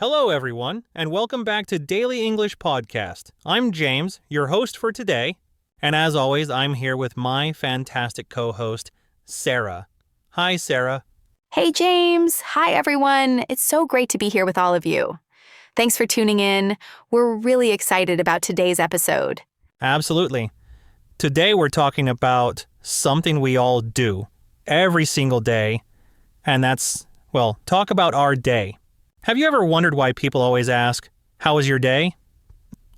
Hello, everyone, and welcome back to Daily English Podcast. I'm James, your host for today, and as always, I'm here with my fantastic co-host, Sarah. Hi, Sarah. Hey, James. Hi, everyone. It's so great to be here with all of you. Thanks for tuning in. We're really excited about today's episode. Absolutely. Today, we're talking about something we all do every single day, and that's, talk about our day. Have you ever wondered why people always ask, "How was your day?"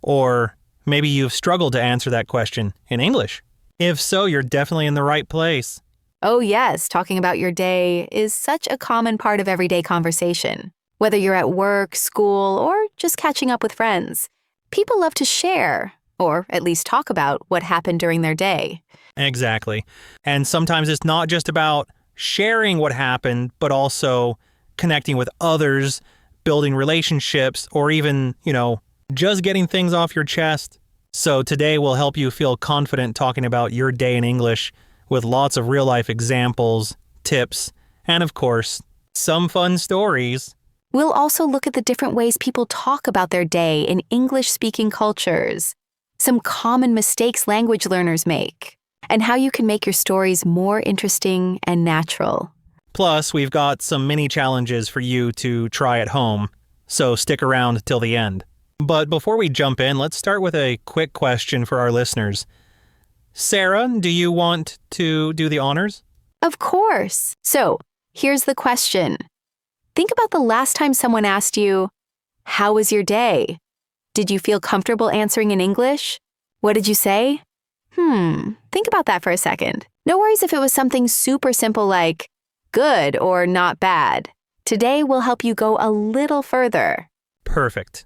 Or maybe you've struggled to answer that question in English. If so, you're definitely in the right place. Oh, yes, talking about your day is such a common part of everyday conversation. Whether you're at work, school, or just catching up with friends, people love to share, or at least talk about what happened during their day. Exactly. And sometimes it's not just about sharing what happened, but also connecting with others, building relationships, or even, just getting things off your chest. So today we'll help you feel confident talking about your day in English with lots of real-life examples, tips, and of course, some fun stories. We'll also look at the different ways people talk about their day in English-speaking cultures, some common mistakes language learners make, and how you can make your stories more interesting and natural. Plus, we've got some mini challenges for you to try at home, so stick around till the end. But before we jump in, let's start with a quick question for our listeners. Sarah, do you want to do the honors? Of course. So, here's the question. Think about the last time someone asked you, "How was your day?" Did you feel comfortable answering in English? What did you say? Think about that for a second. No worries if it was something super simple like, "Good" or "not bad." Today we'll help you go a little further. Perfect.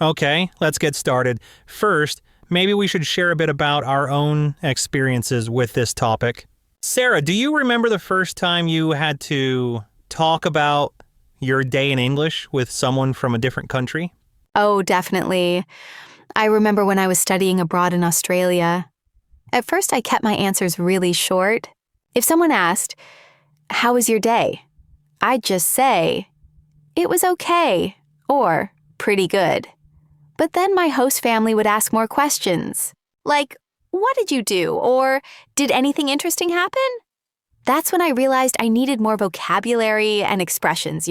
Okay, let's get started. First, maybe we should share a bit about our own experiences with this topic. Sarah, do you remember the first time you had to talk about your day in English with someone from a different country? Oh, definitely. I remember when I was studying abroad in Australia. At first, I kept my answers really short. If someone asked, "How was your day?" I'd just say, "It was okay," or "pretty good." But then my host family would ask more questions, like, "What did you do?" or "Did anything interesting happen?" That's when I realized I needed more vocabulary and expressions,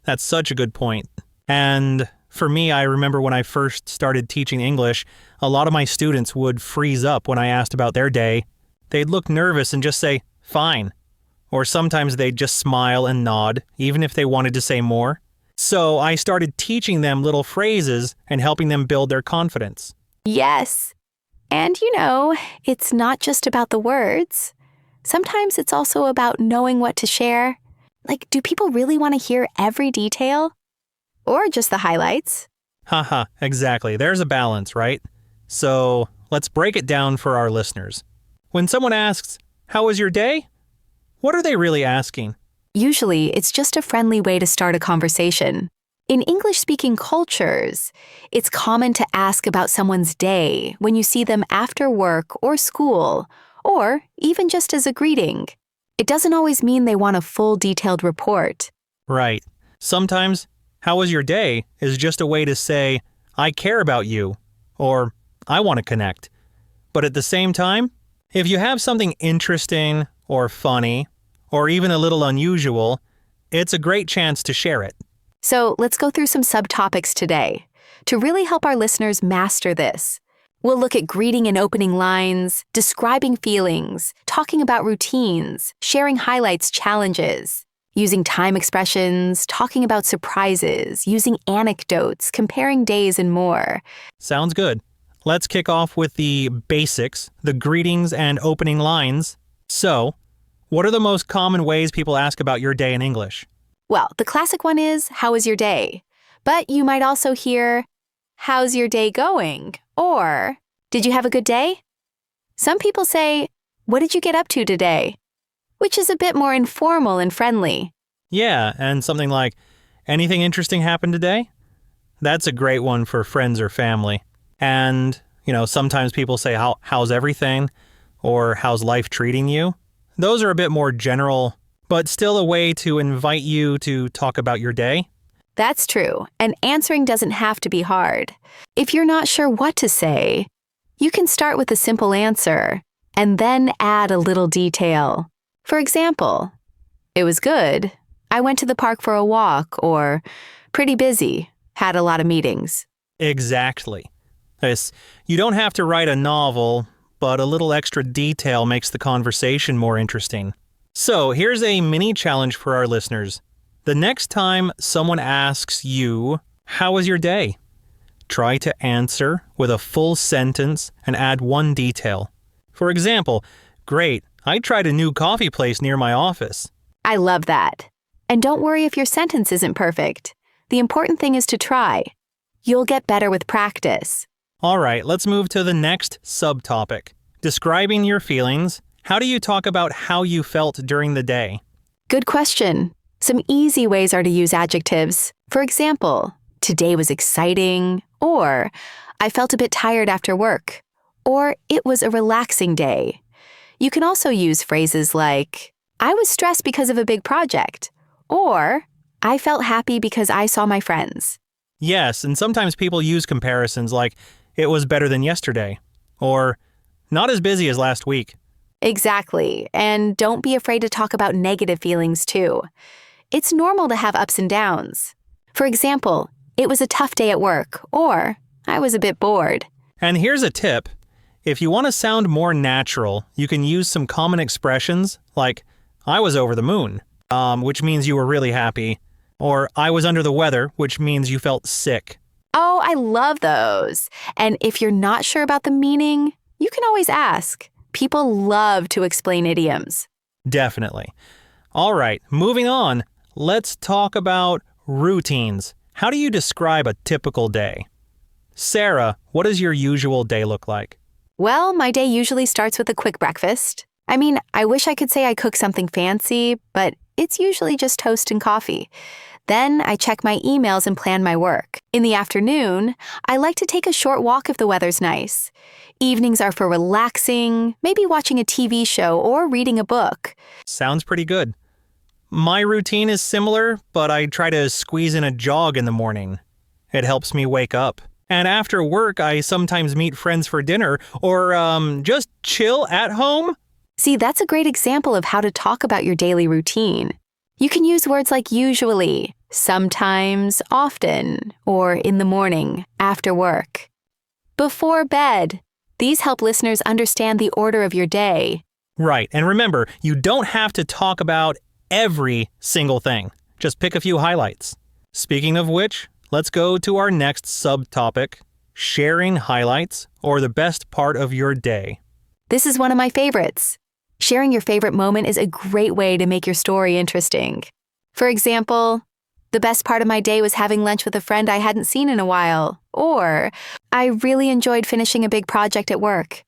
That's such a good point. And for me, I remember when I first started teaching English, a lot of my students would freeze up when I asked about their day. They'd look nervous and just say, "Fine." Or sometimes they'd just smile and nod, even if they wanted to say more. So I started teaching them little phrases and helping them build their confidence. Yes. And it's not just about the words. Sometimes it's also about knowing what to share. Like, do people really want to hear every detail? Or just the highlights? Haha, exactly. There's a balance, right? So let's break it down for our listeners. When someone asks, "How was your day?" what are they really asking? Usually, it's just a friendly way to start a conversation. In English-speaking cultures, it's common to ask about someone's day when you see them after work or school, or even just as a greeting. It doesn't always mean they want a full detailed report. Right. Sometimes, "How was your day?" is just a way to say, "I care about you," or "I want to connect." But at the same time, if you have something interesting or funny, or even a little unusual, it's a great chance to share it. So let's go through some subtopics today to really help our listeners master this. We'll look at greeting and opening lines, describing feelings, talking about routines, sharing highlights, challenges, using time expressions, talking about surprises, using anecdotes, comparing days, and more. Sounds good. Let's kick off with the basics, the greetings and opening lines. So, what are the most common ways people ask about your day in English? Well, the classic one is, "How was your day?" But you might also hear, "How's your day going?" or "Did you have a good day?" Some people say, "What did you get up to today?" which is a bit more informal and friendly. Yeah, and something like, "Anything interesting happened today?" That's a great one for friends or family. And, sometimes people say, how's everything? Or "How's life treating you?" Those are a bit more general, but still a way to invite you to talk about your day. That's true, and answering doesn't have to be hard. If you're not sure what to say, you can start with a simple answer and then add a little detail. For example, it was good. I went to the park for a walk, or pretty busy, had a lot of meetings. Exactly. You don't have to write a novel, but a little extra detail makes the conversation more interesting. So here's a mini challenge for our listeners. The next time someone asks you, "How was your day?" try to answer with a full sentence and add one detail. For example, "Great, I tried a new coffee place near my office." I love that. And don't worry if your sentence isn't perfect. The important thing is to try. You'll get better with practice. All right, let's move to the next subtopic. Describing your feelings. How do you talk about how you felt during the day? Good question. Some easy ways are to use adjectives. For example, today was exciting, or I felt a bit tired after work, or it was a relaxing day. You can also use phrases like, I was stressed because of a big project, or I felt happy because I saw my friends. Yes, and sometimes people use comparisons like, it was better than yesterday, or not as busy as last week. Exactly, and don't be afraid to talk about negative feelings too. It's normal to have ups and downs. For example, it was a tough day at work, or I was a bit bored. And here's a tip. If you want to sound more natural, you can use some common expressions like, I was over the moon, which means you were really happy, or I was under the weather, which means you felt sick. Oh, I love those. And if you're not sure about the meaning, you can always ask. People love to explain idioms. Definitely. All right, moving on. Let's talk about routines. How do you describe a typical day? Sarah, what does your usual day look like? Well, my day usually starts with a quick breakfast. I mean, I wish I could say I cook something fancy, but it's usually just toast and coffee. Then I check my emails and plan my work. In the afternoon, I like to take a short walk if the weather's nice. Evenings are for relaxing, maybe watching a TV show or reading a book. Sounds pretty good. My routine is similar, but I try to squeeze in a jog in the morning. It helps me wake up. And after work, I sometimes meet friends for dinner or just chill at home. See, that's a great example of how to talk about your daily routine. You can use words like usually, sometimes, often, or in the morning, after work. Before bed. These help listeners understand the order of your day. Right, and remember, you don't have to talk about every single thing. Just pick a few highlights. Speaking of which, let's go to our next subtopic, sharing highlights or the best part of your day. This is one of my favorites. Sharing your favorite moment is a great way to make your story interesting. For example, the best part of my day was having lunch with a friend I hadn't seen in a while, or I really enjoyed finishing a big project at work.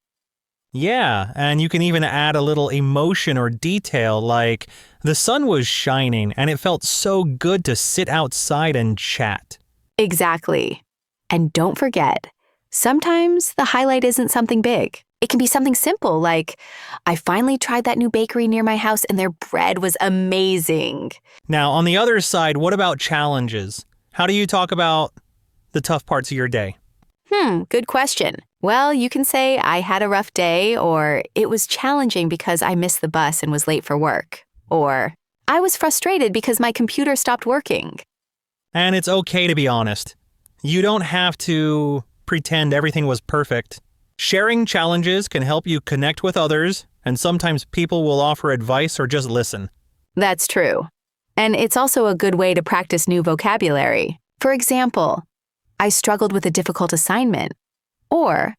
Yeah, and you can even add a little emotion or detail like, the sun was shining and it felt so good to sit outside and chat. Exactly. And don't forget, sometimes the highlight isn't something big. It can be something simple like, I finally tried that new bakery near my house and their bread was amazing. Now, on the other side, what about challenges? How do you talk about the tough parts of your day? Good question. Well, you can say I had a rough day, or it was challenging because I missed the bus and was late for work, or I was frustrated because my computer stopped working. And it's okay to be honest. You don't have to pretend everything was perfect. Sharing challenges can help you connect with others, and sometimes people will offer advice or just listen. That's true. And it's also a good way to practice new vocabulary. For example, I struggled with a difficult assignment, or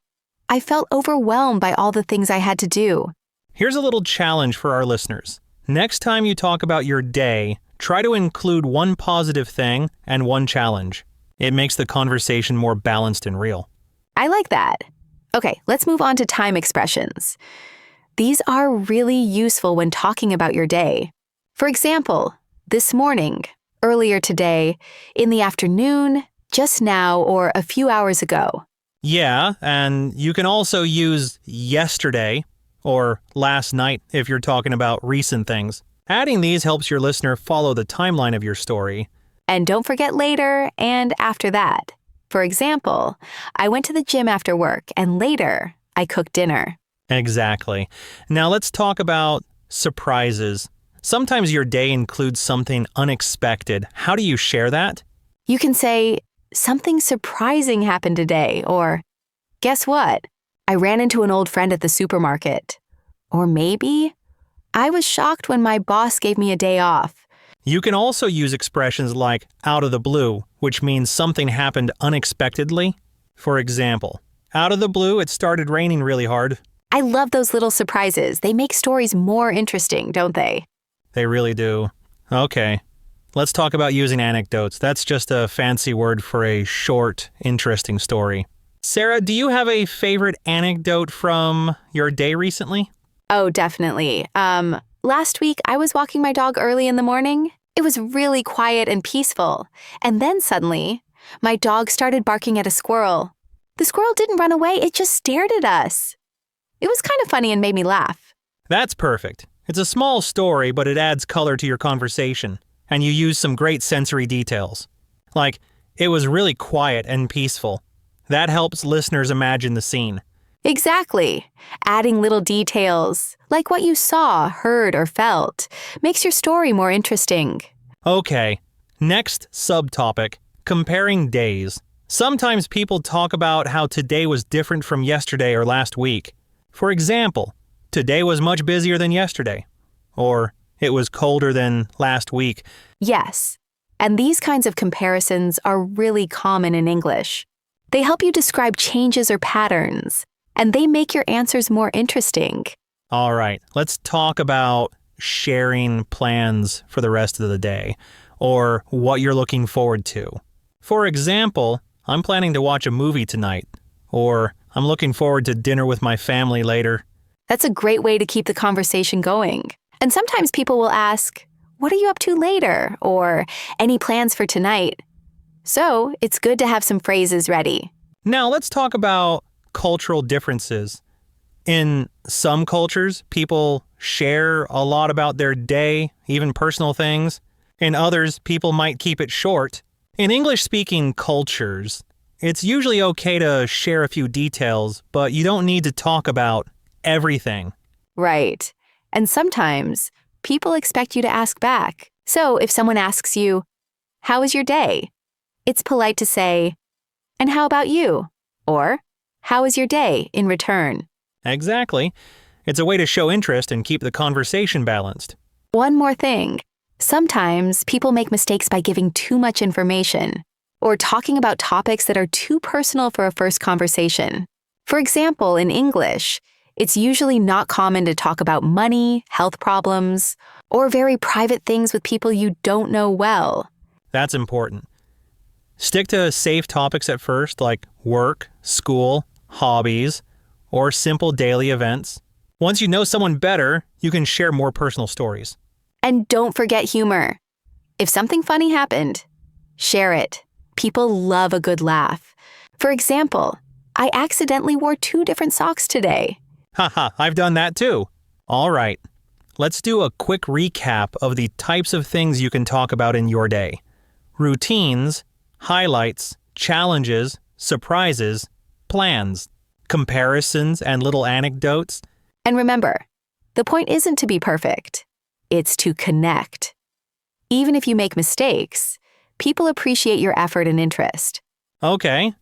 I felt overwhelmed by all the things I had to do. Here's a little challenge for our listeners. Next time you talk about your day, try to include one positive thing and one challenge. It makes the conversation more balanced and real. I like that. Okay, let's move on to time expressions. These are really useful when talking about your day. For example, this morning, earlier today, in the afternoon, just now, or a few hours ago. Yeah, and you can also use yesterday or last night if you're talking about recent things. Adding these helps your listener follow the timeline of your story. And don't forget later and after that. For example, I went to the gym after work and later I cooked dinner. Exactly. Now let's talk about surprises. Sometimes your day includes something unexpected. How do you share that? You can say, something surprising happened today, or guess what? I ran into an old friend at the supermarket. Or maybe, I was shocked when my boss gave me a day off. You can also use expressions like out of the blue, which means something happened unexpectedly. For example, out of the blue, it started raining really hard. I love those little surprises. They make stories more interesting, don't they? They really do. Okay, let's talk about using anecdotes. That's just a fancy word for a short, interesting story. Sarah, do you have a favorite anecdote from your day recently? Oh, definitely. Last week, I was walking my dog early in the morning. It was really quiet and peaceful. And then suddenly, my dog started barking at a squirrel. The squirrel didn't run away, it just stared at us. It was kind of funny and made me laugh. That's perfect. It's a small story, but it adds color to your conversation, and you use some great sensory details. Like, it was really quiet and peaceful. That helps listeners imagine the scene. Exactly. Adding little details, like what you saw, heard, or felt, makes your story more interesting. Okay, next subtopic, comparing days. Sometimes people talk about how today was different from yesterday or last week. For example, today was much busier than yesterday, or it was colder than last week. Yes, and these kinds of comparisons are really common in English. They help you describe changes or patterns, and they make your answers more interesting. All right, let's talk about sharing plans for the rest of the day, or what you're looking forward to. For example, I'm planning to watch a movie tonight, or I'm looking forward to dinner with my family later. That's a great way to keep the conversation going. And sometimes people will ask, what are you up to later? Or any plans for tonight? So it's good to have some phrases ready. Now let's talk about cultural differences. In some cultures, people share a lot about their day, even personal things. In others, people might keep it short. In English-speaking cultures, it's usually okay to share a few details, but you don't need to talk about everything. Right. And sometimes people expect you to ask back. So if someone asks you, how was your day? It's polite to say, and how about you? Or, how was your day in return? Exactly. It's a way to show interest and keep the conversation balanced. One more thing. Sometimes people make mistakes by giving too much information or talking about topics that are too personal for a first conversation. For example, in English, it's usually not common to talk about money, health problems, or very private things with people you don't know well. That's important. Stick to safe topics at first, like work, school, hobbies, or simple daily events. Once you know someone better, you can share more personal stories. And don't forget humor. If something funny happened, share it. People love a good laugh. For example, I accidentally wore 2 different socks today. Haha, I've done that too. All right, let's do a quick recap of the types of things you can talk about in your day. Routines, highlights, challenges, surprises, plans, comparisons, and little anecdotes. And remember, the point isn't to be perfect. It's to connect. Even if you make mistakes, people appreciate your effort and interest. Okay,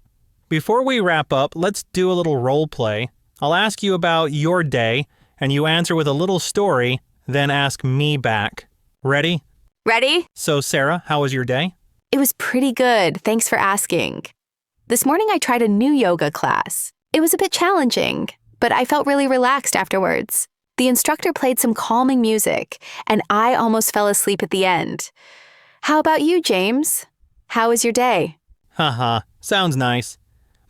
before we wrap up, let's do a little role play. I'll ask you about your day, and you answer with a little story, then ask me back. Ready? Ready? So, Sarah, how was your day? It was pretty good. Thanks for asking. This morning I tried a new yoga class. It was a bit challenging, but I felt really relaxed afterwards. The instructor played some calming music, and I almost fell asleep at the end. How about you, James? How was your day? Haha, sounds nice.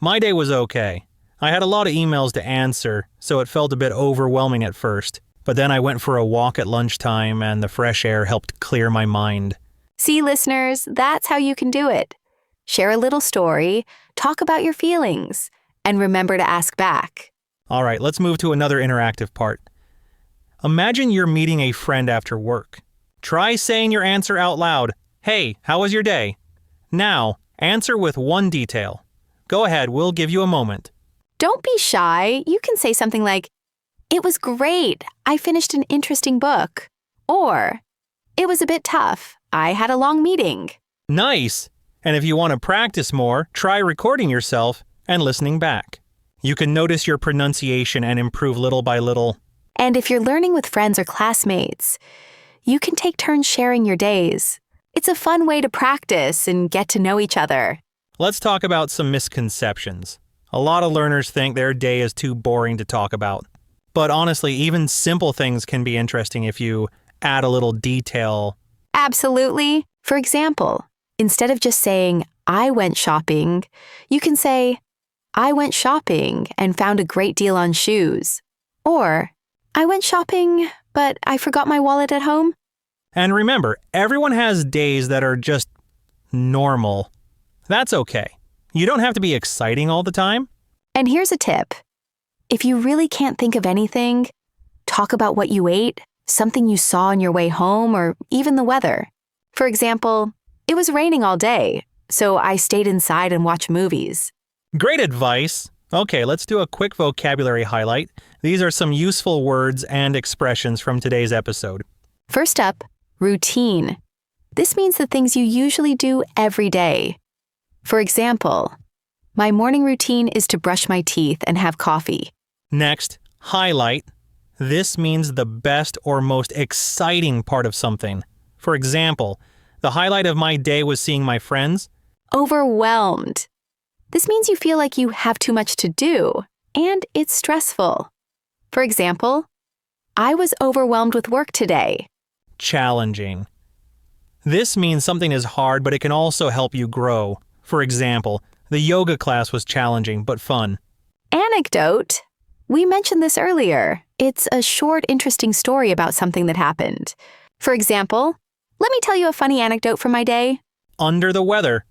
My day was okay. I had a lot of emails to answer, so it felt a bit overwhelming at first. But then I went for a walk at lunchtime, and the fresh air helped clear my mind. See, listeners, that's how you can do it. Share a little story, talk about your feelings, and remember to ask back. All right, let's move to another interactive part. Imagine you're meeting a friend after work. Try saying your answer out loud. Hey, how was your day? Now, answer with one detail. Go ahead, we'll give you a moment. Don't be shy. You can say something like, "It was great. I finished an interesting book." Or, "It was a bit tough. I had a long meeting." Nice! And if you want to practice more, try recording yourself and listening back. You can notice your pronunciation and improve little by little. And if you're learning with friends or classmates, you can take turns sharing your days. It's a fun way to practice and get to know each other. Let's talk about some misconceptions. A lot of learners think their day is too boring to talk about. But honestly, even simple things can be interesting if you add a little detail. Absolutely. For example, instead of just saying, "I went shopping," you can say, "I went shopping and found a great deal on shoes." Or, "I went shopping, but I forgot my wallet at home." And remember, everyone has days that are just normal. That's okay. You don't have to be exciting all the time. And here's a tip. If you really can't think of anything, talk about what you ate, something you saw on your way home, or even the weather. For example, "It was raining all day, so I stayed inside and watched movies." Great advice. Okay, let's do a quick vocabulary highlight. These are some useful words and expressions from today's episode. First up, routine. This means the things you usually do every day. For example, "My morning routine is to brush my teeth and have coffee." Next, highlight. This means the best or most exciting part of something. For example, the highlight of my day was seeing my friends. Overwhelmed. This means you feel like you have too much to do, and it's stressful. For example, "I was overwhelmed with work today." Challenging. This means something is hard, but it can also help you grow. For example, the yoga class was challenging but fun. Anecdote. We mentioned this earlier. It's a short, interesting story about something that happened. For example, "Let me tell you a funny anecdote from my day." Under the weather.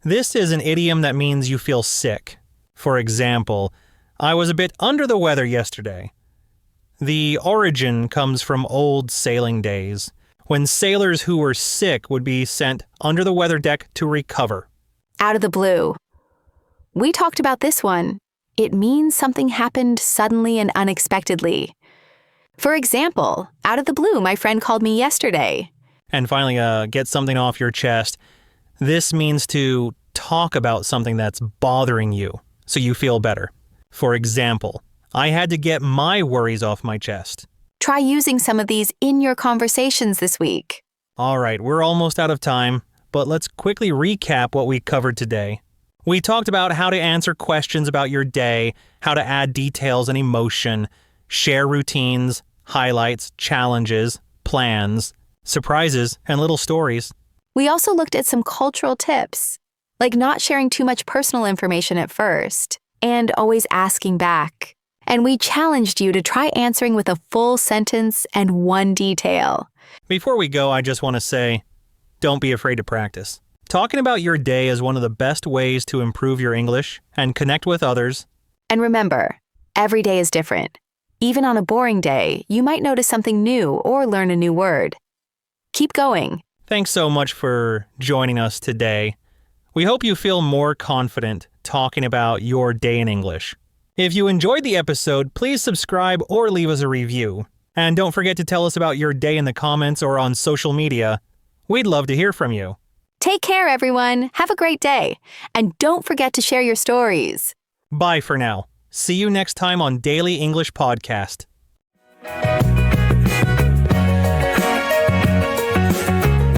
This is an idiom that means you feel sick. For example, "I was a bit under the weather yesterday." The origin comes from old sailing days, when sailors who were sick would be sent under the weather deck to recover. Out of the blue. We talked about this one. It means something happened suddenly and unexpectedly. For example, out of the blue, my friend called me yesterday. And finally, get something off your chest. This means to talk about something that's bothering you so you feel better. For example, "I had to get my worries off my chest." Try using some of these in your conversations this week. All right, we're almost out of time, but let's quickly recap what we covered today. We talked about how to answer questions about your day, how to add details and emotion, share routines, highlights, challenges, plans, surprises, and little stories. We also looked at some cultural tips, like not sharing too much personal information at first, and always asking back. And we challenged you to try answering with a full sentence and one detail. Before we go, I just want to say, don't be afraid to practice. Talking about your day is one of the best ways to improve your English and connect with others. And remember, every day is different. Even on a boring day, you might notice something new or learn a new word. Keep going. Thanks so much for joining us today. We hope you feel more confident talking about your day in English. If you enjoyed the episode, please subscribe or leave us a review. And don't forget to tell us about your day in the comments or on social media. We'd love to hear from you. Take care, everyone. Have a great day. And don't forget to share your stories. Bye for now. See you next time on Daily English Podcast.